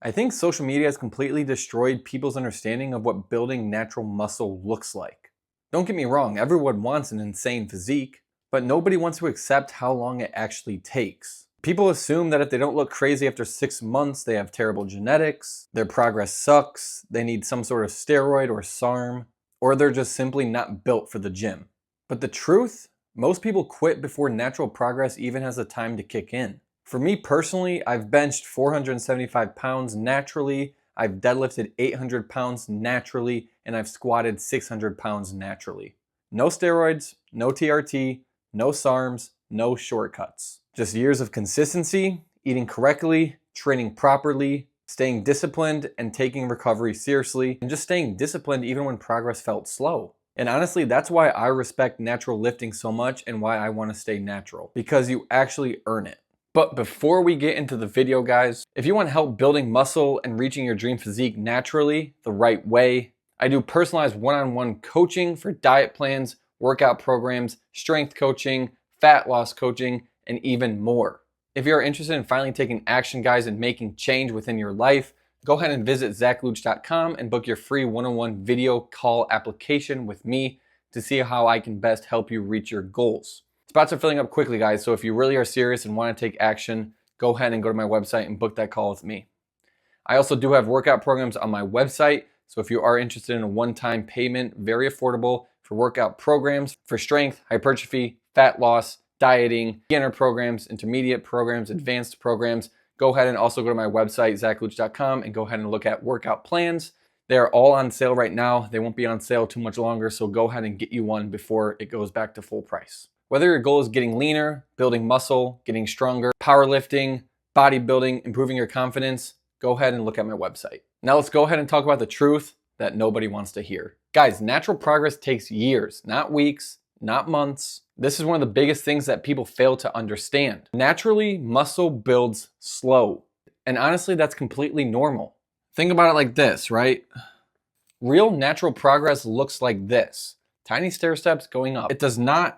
I think social media has completely destroyed people's understanding of what building natural muscle looks like. Don't get me wrong, everyone wants an insane physique, but nobody wants to accept how long it actually takes. People assume that if they don't look crazy after 6 months, they have terrible genetics, their progress sucks, they need some sort of steroid or SARM, or they're just simply not built for the gym. But the truth? Most people quit before natural progress even has the time to kick in. For me personally, I've benched 475 pounds naturally, I've deadlifted 800 pounds naturally, and I've squatted 600 pounds naturally. No steroids, no TRT, no SARMs, no shortcuts. Just years of consistency, eating correctly, training properly, staying disciplined and taking recovery seriously, and just staying disciplined even when progress felt slow. And honestly, that's why I respect natural lifting so much and why I want to stay natural, because you actually earn it. But before we get into the video, guys, if you want help building muscle and reaching your dream physique naturally, the right way, I do personalized one-on-one coaching for diet plans, workout programs, strength coaching, fat loss coaching, and even more. If you're interested in finally taking action, guys, and making change within your life, go ahead and visit zachluch.com and book your free one-on-one video call application with me to see how I can best help you reach your goals. Spots are filling up quickly, guys, so if you really are serious and want to take action, go ahead and go to my website and book that call with me. I also do have workout programs on my website, so if you are interested in a one-time payment, very affordable for workout programs for strength, hypertrophy, fat loss, dieting, beginner programs, intermediate programs, advanced programs, go ahead and also go to my website, zachluch.com, and go ahead and look at workout plans. They are all on sale right now. They won't be on sale too much longer, so go ahead and get you one before it goes back to full price. Whether your goal is getting leaner, building muscle, getting stronger, powerlifting, bodybuilding, improving your confidence, go ahead and look at my website. Now let's go ahead and talk about the truth that nobody wants to hear. Guys, natural progress takes years, not weeks, not months. This is one of the biggest things that people fail to understand. Naturally, muscle builds slow. And honestly, that's completely normal. Think about it like this, right? Real natural progress looks like this. Tiny stair steps going up. It does not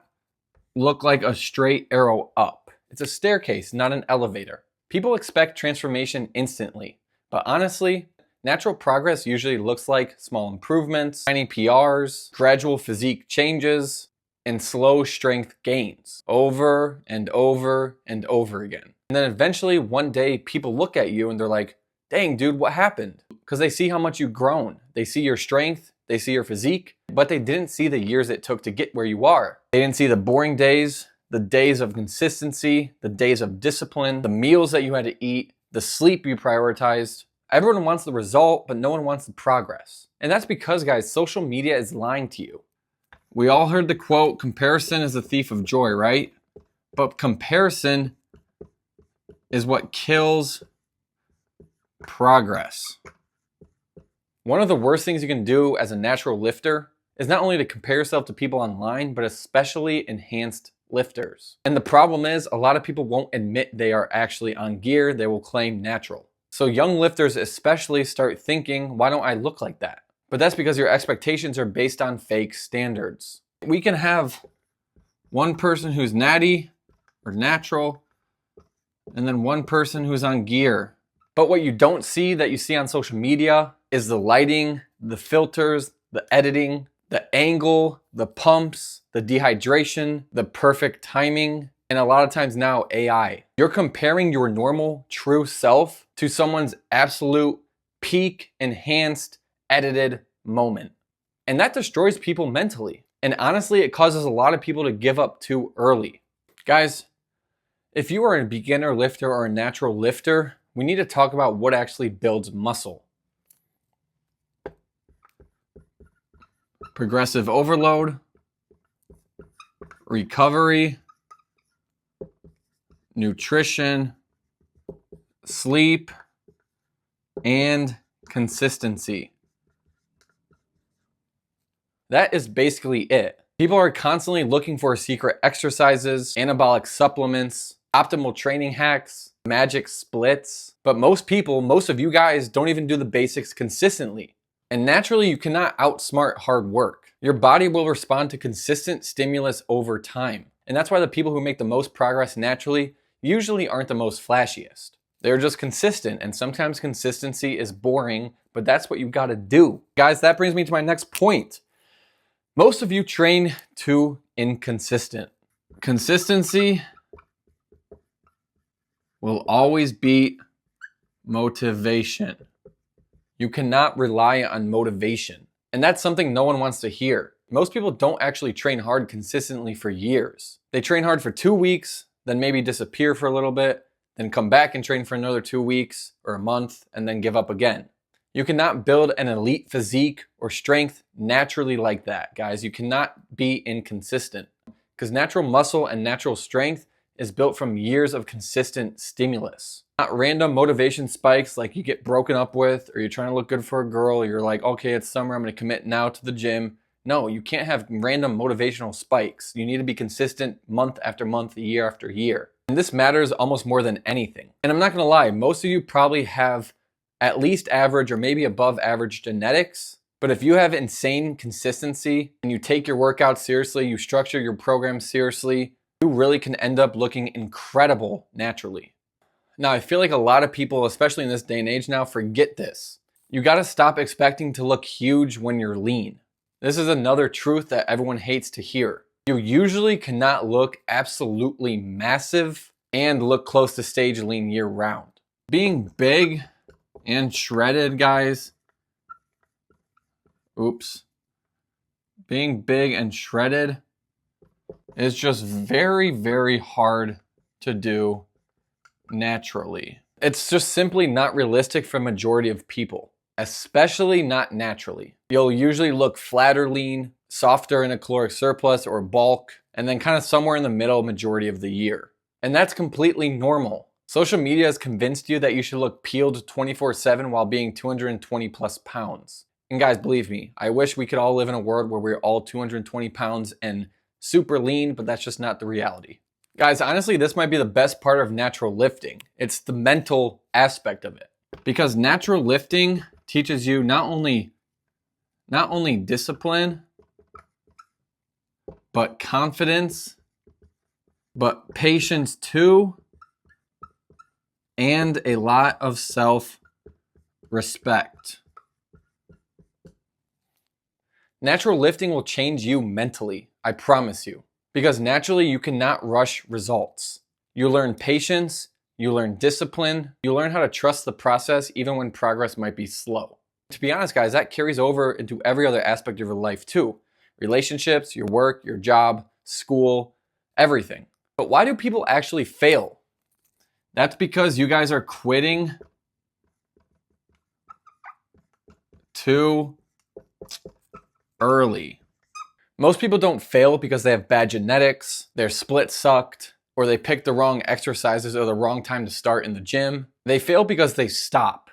look like a straight arrow up. It's a staircase, not an elevator. People expect transformation instantly, but honestly, natural progress usually looks like small improvements, tiny PRs, gradual physique changes, and slow strength gains over and over and over again. And then eventually one day people look at you and they're like, dang dude, what happened? Because they see how much you've grown. They see your strength, they see your physique, but they didn't see the years it took to get where you are. They didn't see the boring days, the days of consistency, the days of discipline, the meals that you had to eat, the sleep you prioritized. Everyone wants the result, but no one wants the progress. And that's because, guys, social media is lying to you. We all heard the quote, comparison is the thief of joy, right? But comparison is what kills progress. One of the worst things you can do as a natural lifter is not only to compare yourself to people online, but especially enhanced lifters. And the problem is a lot of people won't admit they are actually on gear. They will claim natural. So young lifters especially start thinking, why don't I look like that? But that's because your expectations are based on fake standards. We can have one person who's natty or natural, and then one person who's on gear. But what you don't see that you see on social media is the lighting, the filters, the editing, the angle, the pumps, the dehydration, the perfect timing, and a lot of times now AI. You're comparing your normal, true self to someone's absolute peak, enhanced, edited moment. And that destroys people mentally. And honestly, it causes a lot of people to give up too early. Guys, if you are a beginner lifter or a natural lifter, we need to talk about what actually builds muscle. Progressive overload, recovery, nutrition, sleep, and consistency. That is basically it. People are constantly looking for secret exercises, anabolic supplements, optimal training hacks, magic splits. But most people, most of you guys don't even do the basics consistently. And naturally, you cannot outsmart hard work. Your body will respond to consistent stimulus over time. And that's why the people who make the most progress naturally usually aren't the most flashiest. They're just consistent, and sometimes consistency is boring, but that's what you gotta do. Guys, that brings me to my next point. Most of you train too inconsistent. Consistency will always beat motivation. You cannot rely on motivation. And that's something no one wants to hear. Most people don't actually train hard consistently for years. They train hard for 2 weeks, then maybe disappear for a little bit, then come back and train for another 2 weeks or a month, and then give up again. You cannot build an elite physique or strength naturally like that, guys. You cannot be inconsistent, because natural muscle and natural strength is built from years of consistent stimulus. Not random motivation spikes like you get broken up with, or you're trying to look good for a girl, or you're like, okay, it's summer, I'm gonna commit now to the gym. No, you can't have random motivational spikes. You need to be consistent month after month, year after year. And this matters almost more than anything. And I'm not gonna lie, most of you probably have at least average or maybe above average genetics. But if you have insane consistency and you take your workouts seriously, you structure your program seriously, you really can end up looking incredible naturally. Now, I feel like a lot of people, especially in this day and age now, forget this. You gotta stop expecting to look huge when you're lean. This is another truth that everyone hates to hear. You usually cannot look absolutely massive and look close to stage lean year round. Being big and shredded, guys, being big and shredded is just very, very hard to do naturally. It's just simply not realistic for a majority of people, especially not naturally. You'll usually look flat or lean, softer in a caloric surplus or bulk, and then kind of somewhere in the middle majority of the year. And that's completely normal. Social media has convinced you that you should look peeled 24/7 while being 220 plus pounds. And guys, believe me, I wish we could all live in a world where we're all 220 pounds and super lean, but that's just not the reality. Guys, honestly, this might be the best part of natural lifting. It's the mental aspect of it. Because natural lifting teaches you not only discipline, but confidence, but patience too, and a lot of self-respect. Natural lifting will change you mentally, I promise you. Because naturally, you cannot rush results. You learn patience, you learn discipline, you learn how to trust the process even when progress might be slow. To be honest, guys, that carries over into every other aspect of your life too. Relationships, your work, your job, school, everything. But why do people actually fail? That's because you guys are quitting too early. Most people don't fail because they have bad genetics, their split sucked, or they picked the wrong exercises or the wrong time to start in the gym. They fail because they stop.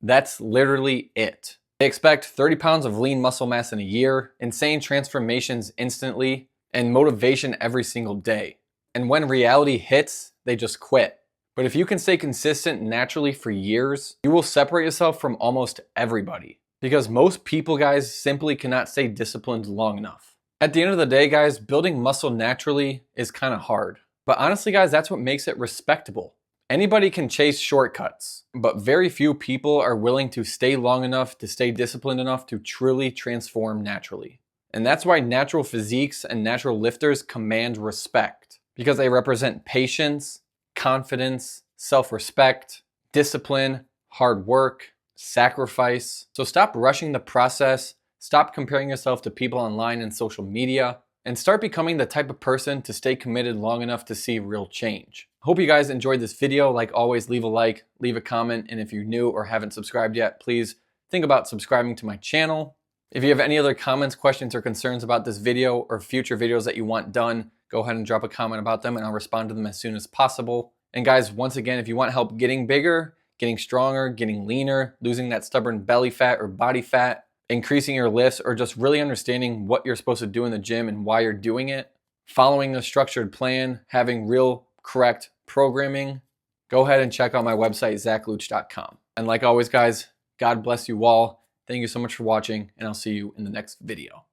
That's literally it. They expect 30 pounds of lean muscle mass in a year, insane transformations instantly, and motivation every single day. And when reality hits, they just quit. But if you can stay consistent naturally for years, you will separate yourself from almost everybody. Because most people, guys, simply cannot stay disciplined long enough. At the end of the day, guys, building muscle naturally is kind of hard. But honestly, guys, that's what makes it respectable. Anybody can chase shortcuts, but very few people are willing to stay long enough to stay disciplined enough to truly transform naturally. And that's why natural physiques and natural lifters command respect, because they represent patience, confidence, self-respect, discipline, hard work, sacrifice. So stop rushing the process, stop comparing yourself to people online and social media, and start becoming the type of person to stay committed long enough to see real change. Hope you guys enjoyed this video. Like always, leave a like, leave a comment, and if you're new or haven't subscribed yet, please think about subscribing to my channel. If you have any other comments, questions, or concerns about this video or future videos that you want done, go ahead and drop a comment about them and I'll respond to them as soon as possible. And guys, once again, if you want help getting bigger, getting stronger, getting leaner, losing that stubborn belly fat or body fat, increasing your lifts, or just really understanding what you're supposed to do in the gym and why you're doing it, following a structured plan, having real correct programming, go ahead and check out my website, zachluch.com. And like always, guys, God bless you all. Thank you so much for watching, and I'll see you in the next video.